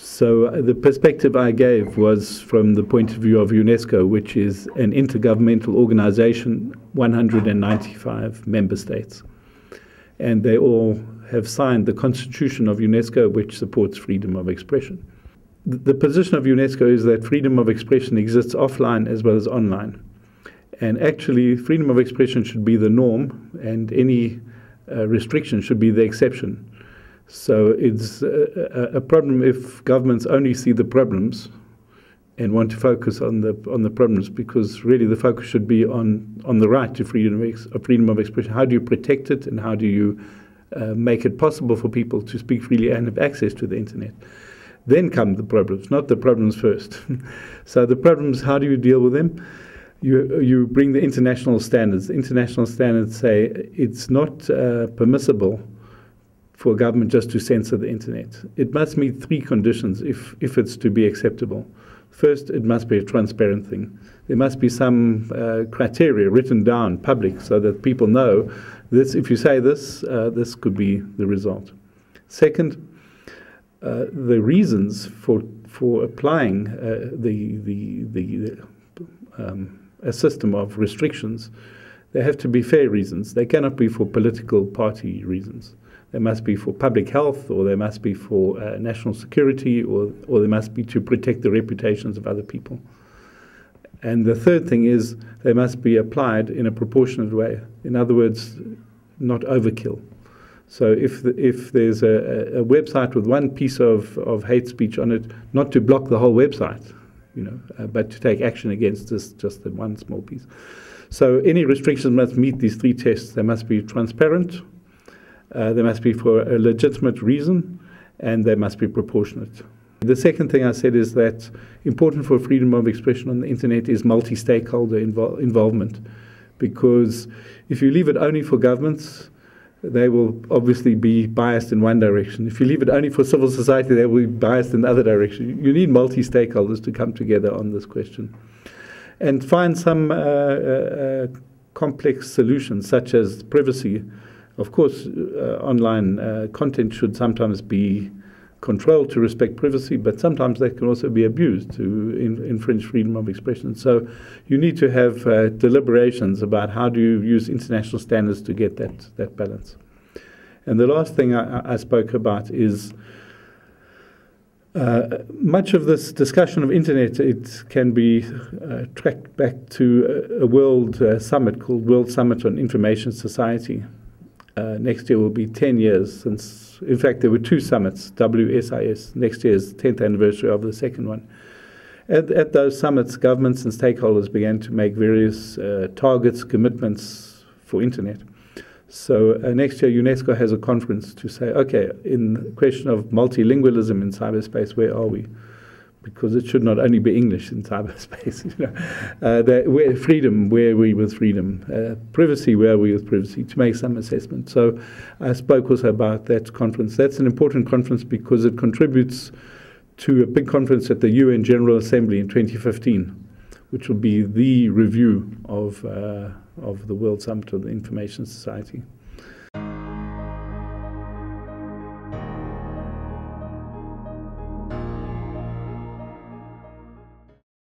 So the perspective I gave was from the point of view of UNESCO, which is an intergovernmental organization, 195 member states. And they all have signed the Constitution of UNESCO, which supports freedom of expression. The position of UNESCO is that freedom of expression exists offline as well as online. And actually, freedom of expression should be the norm, and any restriction should be the exception. So it's a problem if governments only see the problems and want to focus on the problems, because really the focus should be on the right to freedom of expression. How do you protect it, and how do you make it possible for people to speak freely and have access to the internet? Then come the problems, not the problems first. So the problems, how do you deal with them? You bring the international standards. International standards say it's not permissible for a government just to censor the internet. It must meet three conditions if it's to be acceptable. First, it must be a transparent thing. There must be some criteria written down, public, so that people know this. If you say this, this could be the result. Second, the reasons for applying a system of restrictions, they have to be fair reasons. They cannot be for political party reasons. They must be for public health, or they must be for national security, or they must be to protect the reputations of other people. And the third thing is they must be applied in a proportionate way. In other words, not overkill. So if there's a website with one piece of hate speech on it, not to block the whole website, but to take action against just that one small piece. So any restrictions must meet these three tests. They must be transparent, they must be for a legitimate reason, and they must be proportionate. The second thing I said is that important for freedom of expression on the internet is multi-stakeholder involvement, because if you leave it only for governments, they will obviously be biased in one direction. If you leave it only for civil society, they will be biased in the other direction. You need multi-stakeholders to come together on this question and find some complex solutions, such as privacy. Of course, online content should sometimes be controlled to respect privacy, but sometimes they can also be abused to infringe freedom of expression. So you need to have deliberations about how do you use international standards to get that balance. And the last thing I spoke about is much of this discussion of internet, it can be tracked back to a world summit called World Summit on Information Society. Next year will be 10 years since, in fact, there were two summits, WSIS. Next year is 10th anniversary of the second one. At those summits, governments and stakeholders began to make various targets, commitments for internet. So next year, UNESCO has a conference to say, okay, in the question of multilingualism in cyberspace, where are we? Because it should not only be English in cyberspace. Freedom, where are we with freedom? Privacy, where are we with privacy? To make some assessment. So I spoke also about that conference. That's an important conference because it contributes to a big conference at the UN General Assembly in 2015, which will be the review of the World Summit of the Information Society.